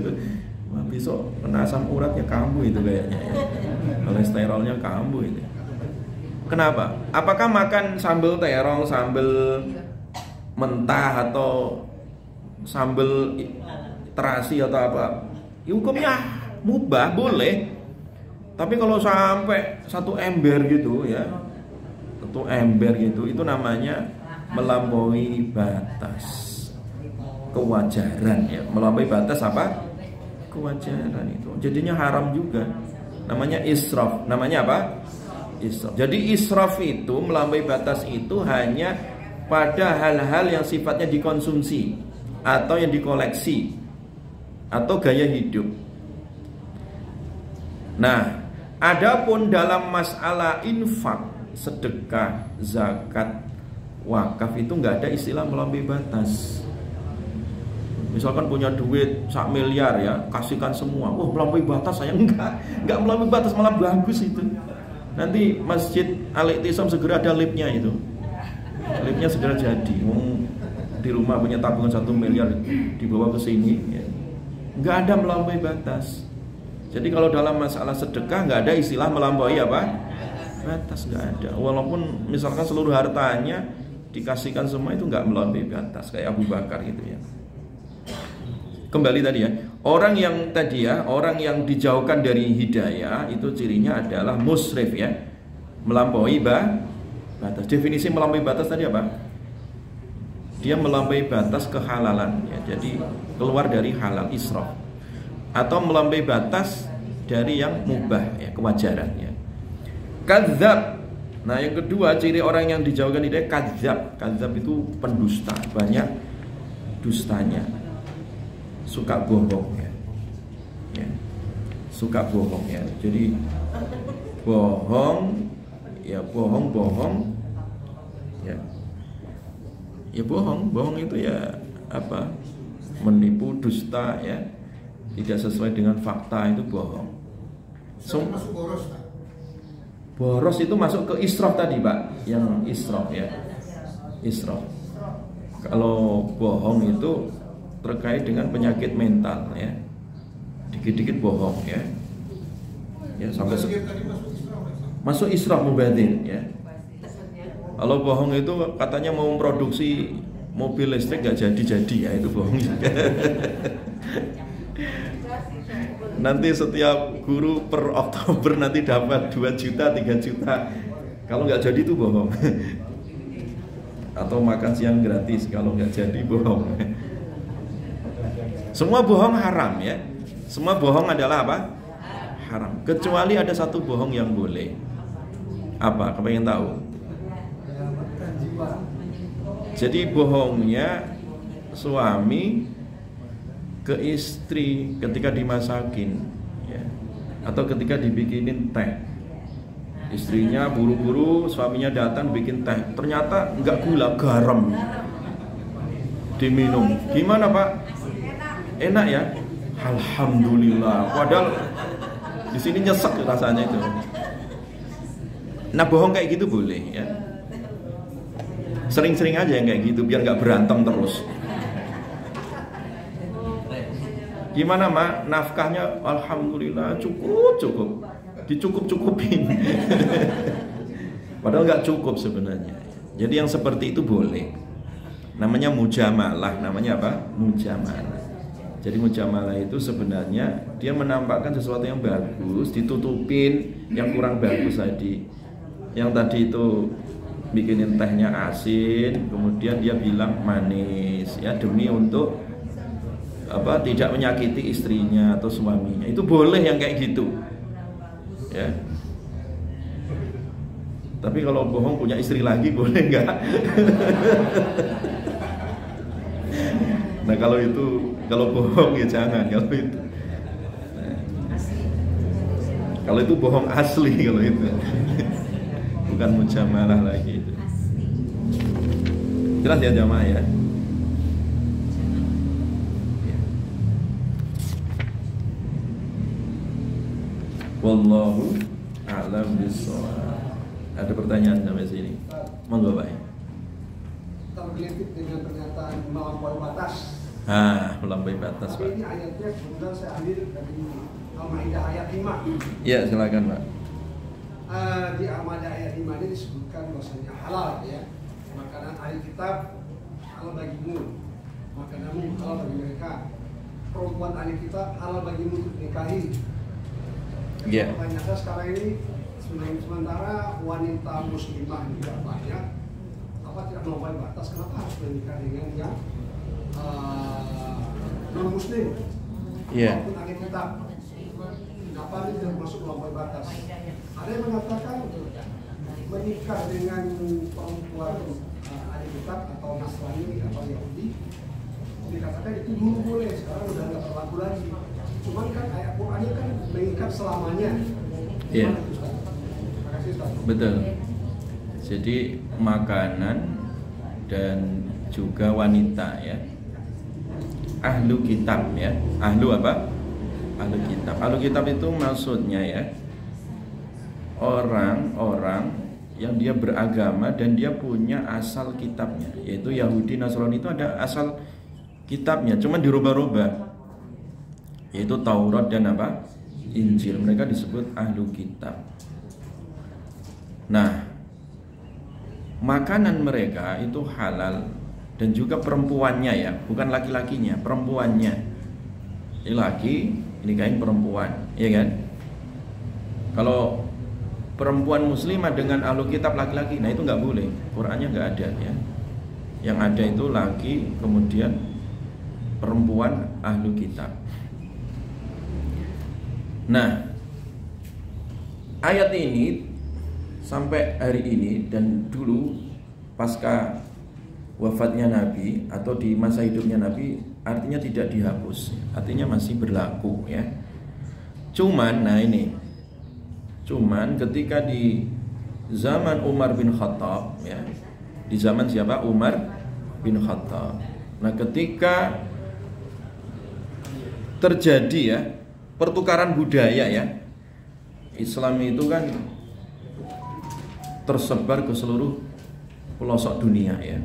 Wah, besok kena asam uratnya kambuh itu kayaknya ya. Kolesterolnya kambuh itu. Kenapa? Apakah makan sambal terong, sambal mentah atau sambal terasi atau apa? Ya, hukumnya mubah, boleh. Tapi kalau sampai satu ember gitu ya, satu ember gitu, itu namanya melampaui batas kewajaran ya. Melampaui batas apa? Kewajaran itu. Jadinya haram juga. Namanya israf. Namanya apa? Israf. Jadi israf itu, melampaui batas itu hanya pada hal-hal yang sifatnya dikonsumsi atau yang dikoleksi atau gaya hidup. Nah, adapun dalam masalah infak, sedekah, zakat, wakaf itu nggak ada istilah melampaui batas. Misalkan punya duit 1 miliar ya, kasihkan semua. Oh, melampaui batas, saya enggak melampaui batas, malah bagus itu. Nanti Masjid Al-I'tisam segera ada liftnya itu. Liftnya segera jadi. Di rumah punya tabungan 1 miliar dibawa ke sini ya. Nggak ada melampaui batas. Jadi kalau dalam masalah sedekah nggak ada istilah melampaui apa? Batas, nggak ada. Walaupun misalkan seluruh hartanya dikasihkan semua, itu nggak melampaui batas kayak Abu Bakar gitu ya. Kembali tadi ya, orang yang dijauhkan dari hidayah itu cirinya adalah musrif ya, melampaui batas. Definisi melampaui batas tadi apa? Dia melampaui batas kehalalan ya, jadi keluar dari halal, israf, atau melampaui batas dari yang mubah ya, kewajaran ya. Kadzab. Nah, yang kedua ciri orang yang dijauhkan hidayah, kadzab. Kadzab itu pendusta, banyak dustanya, suka bohong ya. Ya. Suka bohong ya. Jadi bohong ya, bohong ya. Ya bohong itu ya apa? Menipu, dusta ya. Tidak sesuai dengan fakta, itu bohong. Boros itu masuk ke israf tadi, Pak. Yang israf ya. Israf. Kalau bohong itu terkait dengan penyakit mental ya. Dikit-dikit bohong ya. Ya sampai masuk israf mubadir ya. Kalau bohong itu katanya mau memproduksi mobil listrik gak jadi ya, itu bohong juga. Nanti setiap guru per Oktober nanti dapat 2 juta, 3 juta. Kalau nggak jadi itu bohong. Atau makan siang gratis, kalau nggak jadi bohong. Semua bohong haram ya. Semua bohong adalah apa? Haram. Kecuali ada satu bohong yang boleh. Apa? Kepengen tahu? Jadi bohongnya suami ke istri ketika dimasakin ya, atau ketika dibikinin teh. Istrinya buru-buru, suaminya datang bikin teh, ternyata enggak gula, garam diminum. Gimana Pak? Enak ya? Alhamdulillah. Padahal di sini nyesek rasanya itu. Nah, bohong kayak gitu boleh ya. Sering-sering aja yang kayak gitu biar nggak berantem terus. Gimana Mak? Nafkahnya alhamdulillah cukup. Dicukup-cukupin. Padahal nggak cukup sebenarnya. Jadi yang seperti itu boleh. Namanya mujamalah. Namanya apa? Mujamalah. Jadi mujamalah itu sebenarnya dia menampakkan sesuatu yang bagus, ditutupin yang kurang bagus tadi. Yang tadi itu bikinin tehnya asin, kemudian dia bilang manis ya, demi untuk apa, tidak menyakiti istrinya atau suaminya. Itu boleh yang kayak gitu ya. Tapi kalau bohong punya istri lagi boleh nggak? Nah kalau itu Kalau bohong ya jangan kalau itu. Nah, kalau itu bohong asli kalau itu. Bukan mujamalah lagi itu. Jelas ya jamaah ya. Wallahu a'lam bishawab. Ada pertanyaan sampai sini? Monggo Pak. Tergelitik dengan pernyataan melampaui batas. Melampaui batas Pak. Ini ayatnya kemudian saya ambil dari Al-Maidah ayat 5. Ya silakan Pak. Di Al-Maidah ayat 5 ini disebutkan bahwasanya halal ya. Makanan ahli kitab halal bagimu, makananmu halal bagi mereka. Perempuan ahli kitab halal bagimu untuk dinikahi. Yeah. Pertanyaannya sekarang ini sementara wanita muslimah juga banyak, apa tidak melampaui batas? Kenapa harus menikah dengan yang non muslim? Iya. Maupun ahli kitab. Kenapa ini tidak masuk melampaui batas? Ada yang mengatakan menikah dengan perempuan ahli kitab atau Nasrani atau Yahudi dikatakan itu dulu boleh, sekarang udah nggak berlaku lagi. Cuman kan ayat Qur'annya kan mengikat selamanya. Iya. Terima kasih Ustaz. Betul. Jadi makanan dan juga wanita ya. Ahlu kitab ya. Ahlu apa? Ahlu kitab. Ahlu kitab itu maksudnya ya orang-orang yang dia beragama dan dia punya asal kitabnya, yaitu Yahudi Nasrani itu ada asal kitabnya, cuman dirubah-rubah, yaitu Taurat dan apa? Injil. Mereka disebut ahlu kitab. Nah, makanan mereka itu halal dan juga perempuannya ya, bukan laki-lakinya, perempuannya. Ini laki, ini kain perempuan, ya kan? Kalau perempuan muslimah dengan ahlu kitab laki-laki, nah itu nggak boleh. Qurannya nggak ada ya. Yang ada itu laki, kemudian perempuan ahlu kitab. Nah, ayat ini sampai hari ini dan dulu pasca wafatnya Nabi atau di masa hidupnya Nabi artinya tidak dihapus, artinya masih berlaku ya. Cuman ketika di zaman Umar bin Khattab ya, di zaman siapa? Umar bin Khattab. Nah, ketika terjadi ya pertukaran budaya ya, Islam itu kan tersebar ke seluruh pelosok dunia ya,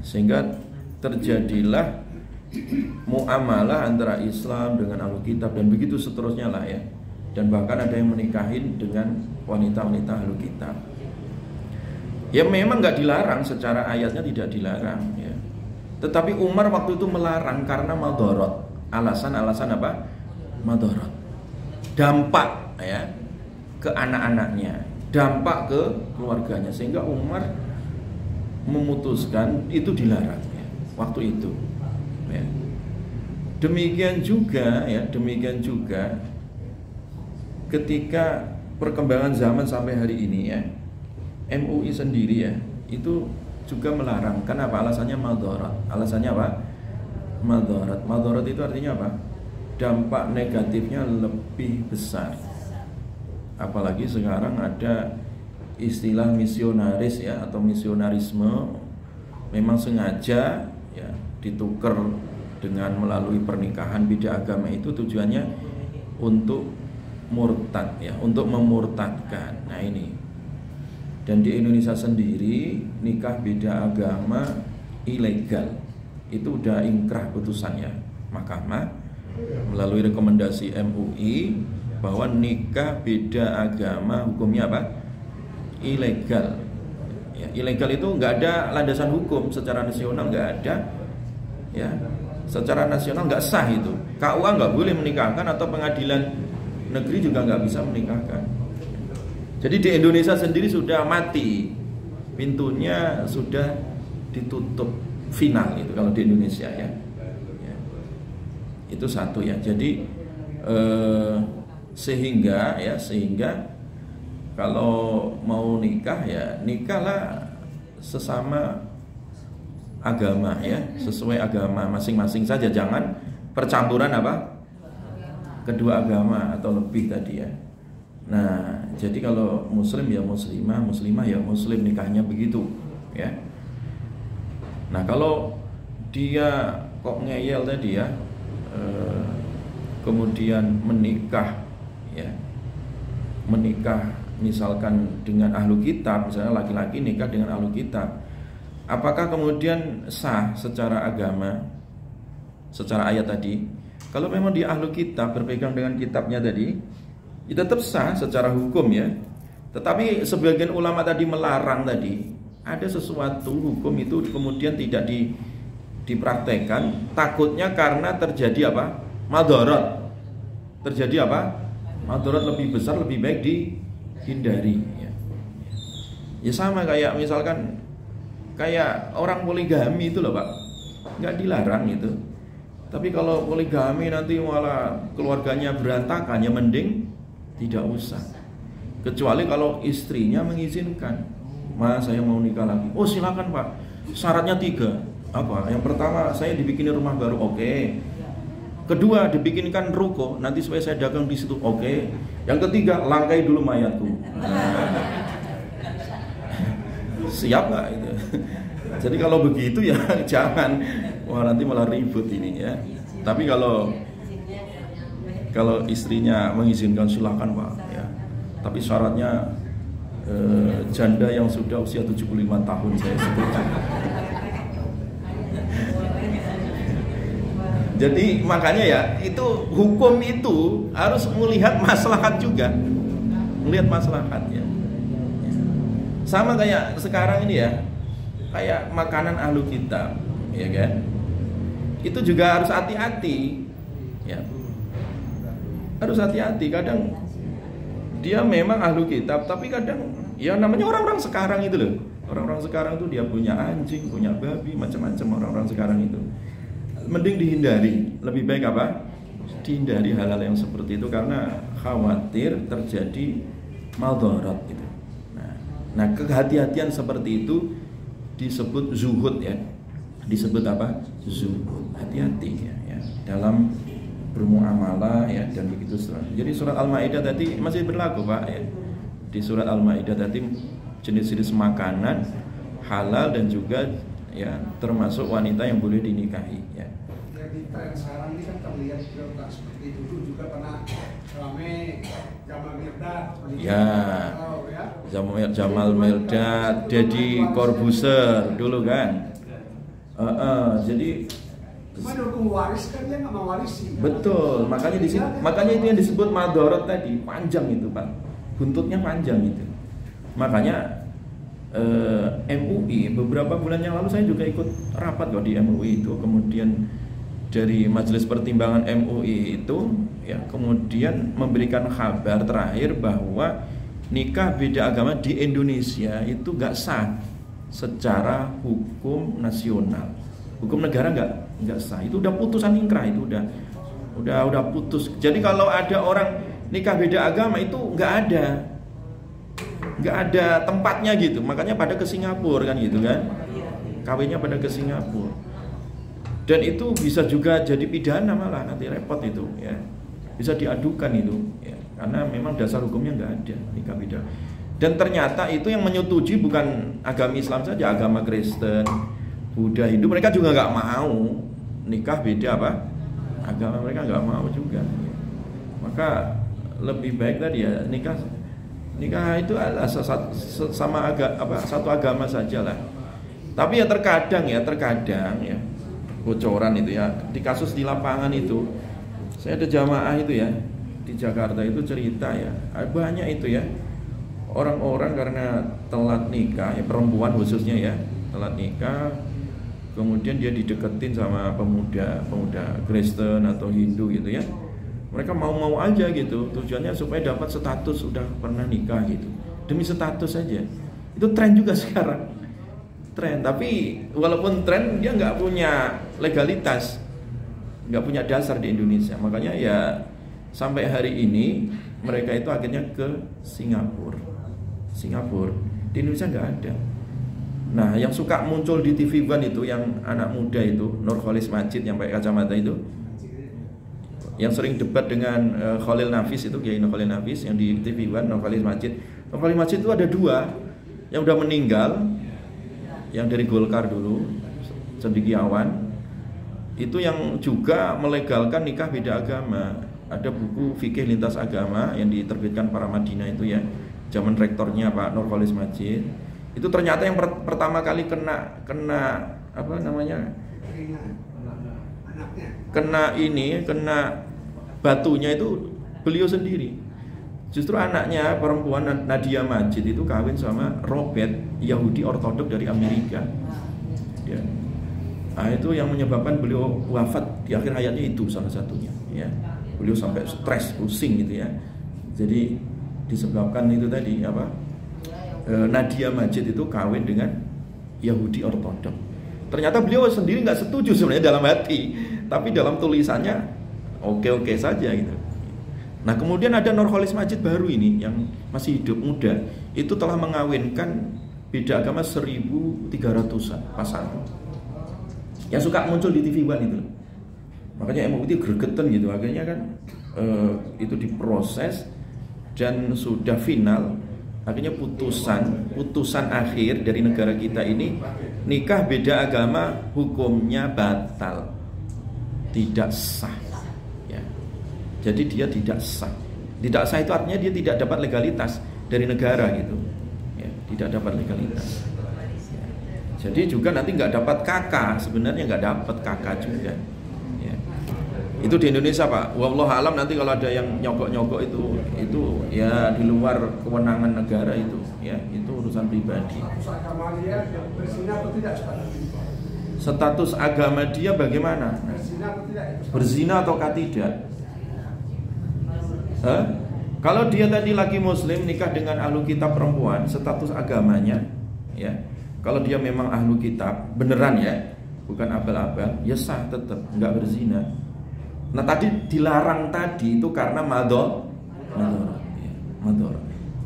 sehingga terjadilah muamalah antara Islam dengan ahlu kitab dan begitu seterusnya lah ya, dan bahkan ada yang menikahin dengan wanita-wanita ahlu kitab. Ya memang nggak dilarang, secara ayatnya tidak dilarang ya, tetapi Umar waktu itu melarang karena madharat. Alasan apa? Madharat, dampak ya ke anak-anaknya, dampak ke keluarganya, sehingga Umar memutuskan itu dilarang ya, waktu itu ya. Demikian juga ketika perkembangan zaman sampai hari ini ya, MUI sendiri ya itu juga melarang. Kenapa? Alasannya madharat. Alasannya apa? Madharat itu artinya apa? Dampak negatifnya lebih besar. Apalagi sekarang ada istilah misionaris ya, atau misionarisme, memang sengaja ya ditukar dengan melalui pernikahan beda agama, itu tujuannya untuk murtad ya, untuk memurtadkan. Nah ini, dan di Indonesia sendiri nikah beda agama ilegal, itu udah ingkrah putusannya mahkamah melalui rekomendasi MUI bahwa nikah beda agama hukumnya apa? Ilegal. Ya, ilegal itu nggak ada landasan hukum secara nasional, nggak ada. Ya, secara nasional nggak sah itu. KUA nggak boleh menikahkan, atau pengadilan negeri juga nggak bisa menikahkan. Jadi di Indonesia sendiri sudah mati, pintunya sudah ditutup final itu kalau di Indonesia ya. Itu satu ya. Jadi sehingga kalau mau nikah ya nikahlah sesama agama ya, sesuai agama masing-masing saja, jangan percampuran apa? Kedua agama atau lebih tadi ya. Nah, jadi kalau muslim ya muslimah, muslimah ya muslim, nikahnya begitu ya. Nah, kalau dia kok ngeyel tadi ya, kemudian menikah ya, menikah misalkan dengan ahlu kitab, misalnya laki-laki nikah dengan ahlu kitab, apakah kemudian sah secara agama, secara ayat tadi? Kalau memang dia ahlu kitab, berpegang dengan kitabnya tadi, ya tetap sah secara hukum ya. Tetapi sebagian ulama tadi melarang tadi, ada sesuatu hukum itu kemudian tidak dipraktekkan, takutnya karena terjadi apa? Madarat. Terjadi apa? Madarat lebih besar, lebih baik dihindari ya. Ya sama kayak misalkan kayak orang poligami itu loh Pak, nggak dilarang itu. Tapi kalau poligami nanti malah keluarganya berantakan, ya mending tidak usah. Kecuali kalau istrinya mengizinkan, Mas saya mau nikah lagi. Oh silakan Pak, syaratnya 3. Apa? Yang pertama saya dibikinin rumah baru, oke. Kedua dibikinkan ruko, nanti supaya saya dagang di situ, oke. Yang ketiga langkai dulu mayatku. Siap nggak itu? Jadi kalau begitu ya jangan, wah nanti malah ribut ini ya. Tapi kalau istrinya mengizinkan silakan Pak ya. Tapi syaratnya janda yang sudah usia 75 tahun saya sebutkan. Jadi makanya ya itu hukum itu harus melihat maslahat juga, melihat maslahat ya. Sama kayak sekarang ini ya, kayak makanan ahlu kitab, ya kan? Itu juga harus hati-hati, ya. Harus hati-hati. Kadang dia memang ahlu kitab, tapi kadang ya namanya orang-orang sekarang itu loh. Orang-orang sekarang tuh dia punya anjing, punya babi, macam-macam orang-orang sekarang itu. Mending dihindari. Lebih baik apa? Dihindari hal-hal yang seperti itu karena khawatir terjadi madarat gitu. Nah, kehati-hatian seperti itu disebut zuhud ya. Disebut apa? Zuhud. Hati-hati ya, dalam bermuamalah ya dan begitu seterusnya. Jadi surat Al-Maidah tadi masih berlaku Pak ya. Di surat Al-Maidah tadi jenis-jenis makanan halal dan juga ya termasuk wanita yang boleh dinikahi ya. Jadi tren sekarang ini kan terlihat juga seperti dulu juga pernah ramai Jamal Mirdad ya. Jamal Mirdad, Deddy Corbuzier dulu kan. Jadi cuma dukung waris kan dia nggak mau warisi. Betul, makanya di sini, makanya itu yang disebut madorot tadi, panjang itu Pak, buntutnya panjang itu. Makanya MUI beberapa bulan yang lalu saya juga ikut rapat kok di MUI itu, kemudian dari Majelis Pertimbangan MUI itu ya kemudian memberikan kabar terakhir bahwa nikah beda agama di Indonesia itu nggak sah secara hukum nasional, hukum negara nggak sah. Itu udah putusan ingkrah, itu udah putus. Jadi kalau ada orang nikah beda agama itu nggak ada tempatnya gitu. Makanya pada ke Singapura kan gitu kan, kawinnya pada ke Singapura. Dan itu bisa juga jadi pidana malah, nanti repot itu ya, bisa diadukan itu ya, karena memang dasar hukumnya nggak ada nikah beda. Dan ternyata itu yang menyetujui bukan agama Islam saja, agama Kristen, Buddha, Hindu, mereka juga nggak mau nikah beda apa agama, mereka nggak mau juga. Maka lebih baik tadi ya nikah itu adalah sama satu agama saja lah. Tapi ya terkadang ya bocoran itu ya, di kasus di lapangan itu saya ada jamaah itu ya di Jakarta itu cerita ya, banyak itu ya orang-orang karena telat nikah ya, perempuan khususnya ya telat nikah, kemudian dia dideketin sama pemuda Kristen atau Hindu gitu ya, mereka mau aja gitu, tujuannya supaya dapat status udah pernah nikah gitu, demi status saja. Itu tren juga sekarang, tren. Tapi walaupun tren, dia nggak punya legalitas, nggak punya dasar di Indonesia. Makanya ya sampai hari ini mereka itu akhirnya ke Singapura. Di Indonesia nggak ada. Nah, yang suka muncul di TV One itu, yang anak muda itu, Nurcholish Madjid yang pakai kacamata itu, yang sering debat dengan Khalil Nafis itu, Kiai Khalil Nafis yang di TV One, Nurcholish Madjid. Nurcholish Madjid itu ada dua, yang udah meninggal, yang dari Golkar dulu, Cendekiawan, itu yang juga melegalkan nikah beda agama. Ada buku fikih lintas agama yang diterbitkan para Madinah itu ya, zaman rektornya Pak Nurcholish Madjid. Itu ternyata yang pertama kali kena apa namanya, kena batunya itu beliau sendiri. Justru anaknya perempuan Nadia Madjid itu kawin sama Robert, Yahudi Ortodok dari Amerika ya. Nah, itu yang menyebabkan beliau wafat di akhir hayatnya, itu salah satunya ya. Beliau sampai stres, pusing gitu ya. Jadi disebabkan itu tadi apa, Nadia Madjid itu kawin dengan Yahudi Ortodok. Ternyata beliau sendiri nggak setuju sebenarnya dalam hati, tapi dalam tulisannya oke-oke saja gitu. Nah, kemudian ada Nurcholish Madjid baru ini yang masih hidup muda, itu telah mengawinkan beda agama 1.300-an pasangan. Yang suka muncul di TV One itu. Makanya MUI gregetan gitu, akhirnya kan itu diproses dan sudah final. Akhirnya putusan akhir dari negara kita ini, nikah beda agama hukumnya batal, tidak sah ya. Jadi dia tidak sah. Tidak sah itu artinya dia tidak dapat legalitas dari negara gitu ya, tidak dapat legalitas ya. Jadi juga nanti nggak dapat kakak, sebenarnya nggak dapat kakak juga ya. Itu di Indonesia Pak. Wallahu alam, nanti kalau ada yang nyogok-nyogok itu ya di luar kewenangan negara itu ya, itu urusan pribadi. Status agama dia berzina atau tidak? Status agama dia bagaimana? Berzina atau tidak? Berzina ataukah tidak? Kalau dia tadi laki muslim nikah dengan ahlu kitab perempuan, status agamanya ya, kalau dia memang ahlu kitab beneran ya, bukan abal-abal, ya sah tetap, nggak berzina. Nah, tadi dilarang tadi itu karena mador.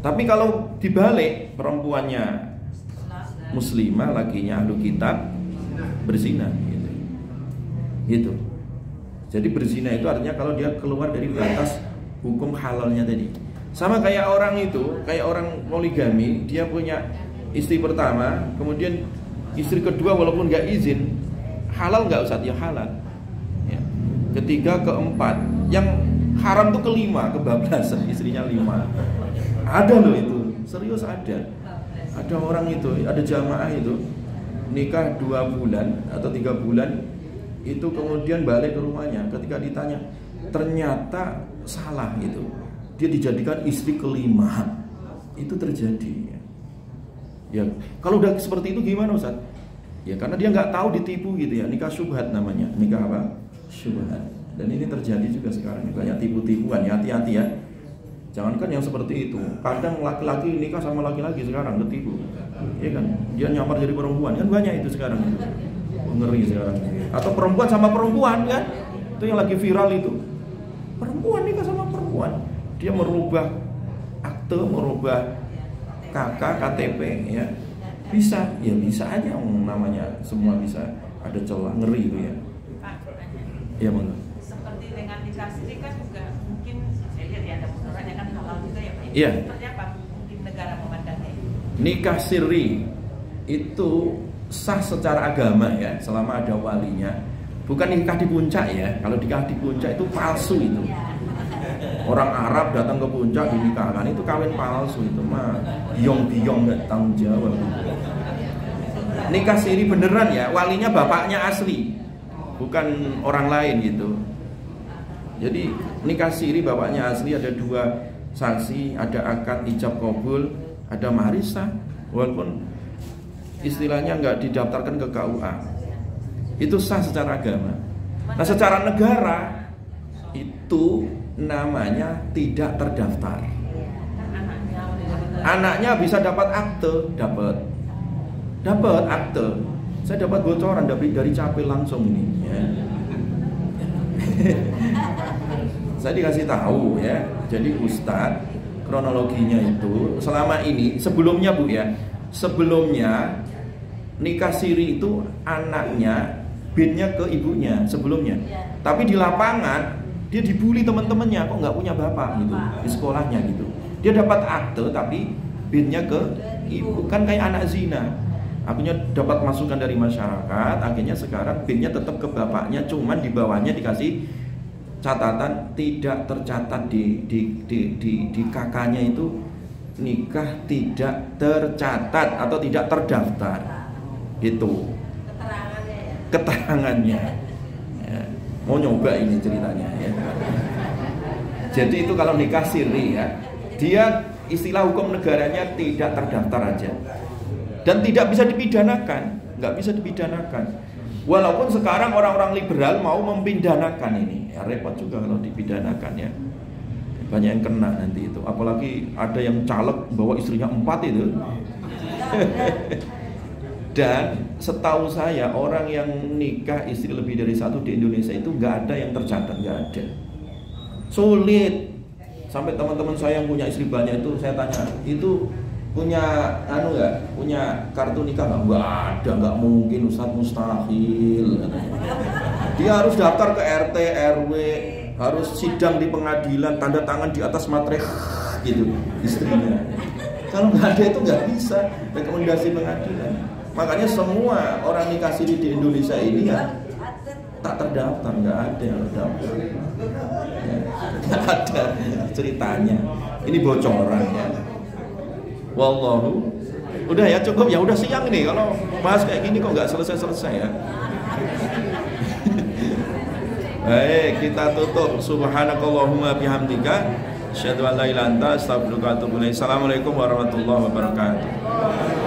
Tapi kalau dibalik, perempuannya muslimah, lakinya ahlu kitab, berzina gitu. Jadi berzina itu artinya kalau dia keluar dari batas hukum halalnya tadi. Sama kayak orang itu, kayak orang poligami, dia punya istri pertama, kemudian istri kedua walaupun nggak izin, halal nggak Ustaz? Ya halal. Ya. Ketiga, keempat, yang haram tuh kelima, kebablasan, istrinya 5. Ada loh itu, serius ada. Ada orang itu, ada jamaah itu nikah 2 bulan atau 3 bulan, itu kemudian balik ke rumahnya. Ketika ditanya, ternyata salah itu, dia dijadikan istri ke-5. Itu terjadi. Ya, kalau udah seperti itu gimana Ustaz? Ya karena dia nggak tahu, ditipu gitu ya. Nikah syubhat namanya, nikah apa? Syubhat. Dan ini terjadi juga sekarang, banyak tipu-tipuan ya, hati-hati ya. Jangankan yang seperti itu, kadang laki-laki nikah sama laki-laki sekarang ketipu, ya kan? Dia nyamar jadi perempuan, kan banyak itu sekarang itu. Ngeri sekarang. Atau perempuan sama perempuan kan? Itu yang lagi viral itu. Perempuan nikah sama perempuan, dia merubah akte, merubah KK, KTP ya. Bisa aja namanya, semua bisa, ada celah, ngeri itu ya. Iya bang. Seperti dengan nikah siri kan juga mungkin saya lihat ya ada mudaratnya kan halal juga ya Pak. Iya. Seperti apa mungkin negara memandangnya? Nikah siri itu sah secara agama ya, selama ada walinya. Bukan nikah di puncak ya. Kalau nikah di puncak itu palsu itu. Orang Arab datang ke puncak dinikahkan, itu kawin palsu, itu mah biong-biong nggak tanggung jawab. Nikah siri beneran ya, walinya bapaknya asli, bukan orang lain gitu. Jadi nikah siri bapaknya asli, ada 2 saksi, ada akad ijab kabul, ada maharisa, walaupun istilahnya nggak didaftarkan ke KUA. Itu sah secara agama. Nah, secara negara itu namanya tidak terdaftar. Anaknya bisa dapat akte, dapat akte. Saya dapat bocoran dari Capil langsung ini ya. Saya dikasih tahu ya. Jadi Ustadz, kronologinya itu selama ini, sebelumnya Bu ya, sebelumnya nikah siri itu anaknya binnya ke ibunya sebelumnya. Tapi di lapangan dia dibully teman-temannya, kok nggak punya bapak gitu di sekolahnya gitu. Dia dapat akte tapi binnya ke ibu, kan kayak anak zina. Akhirnya dapat masukan dari masyarakat, akhirnya sekarang binnya tetap ke bapaknya, cuman di bawahnya dikasih catatan tidak tercatat di kakaknya itu nikah tidak tercatat atau tidak terdaftar gitu keterangannya ya. Mau nyoba ini ceritanya ya. Jadi itu kalau nikah siri ya, dia istilah hukum negaranya tidak terdaftar aja dan tidak bisa dipidanakan, nggak bisa dipidanakan. Walaupun sekarang orang-orang liberal mau mempidanakan ini, ya repot juga kalau dipidanakan ya. Banyak yang kena nanti itu. Apalagi ada yang caleg bawa istrinya 4 itu. Dan setahu saya orang yang nikah istri lebih dari 1 di Indonesia itu nggak ada yang tercatat, nggak ada. Sulit. Sampai teman-teman saya yang punya istri banyak itu saya tanya, itu punya nggak? Punya kartu nikah nggak? Nggak ada, nggak mungkin, Ustaz, mustahil. Dia harus daftar ke RT, RW, harus sidang di pengadilan, tanda tangan di atas materai gitu istrinya. Kalau nggak ada itu nggak bisa rekomendasi pengadilan. Makanya semua orang nikah siri di Indonesia ini ya tak terdaftar, nggak ada yang terdaftar. Ya, nggak ada ceritanya. Ini bocoran ya. Wallahu. Udah ya cukup ya, udah siang nih kalau bahas kayak gini kok nggak selesai ya. Baik, kita tutup. Subhanakallahumma bihamdika asyhadu an la ilaha illa anta astaghfiruka wa atubu ilaik. Assalamualaikum warahmatullahi wabarakatuh.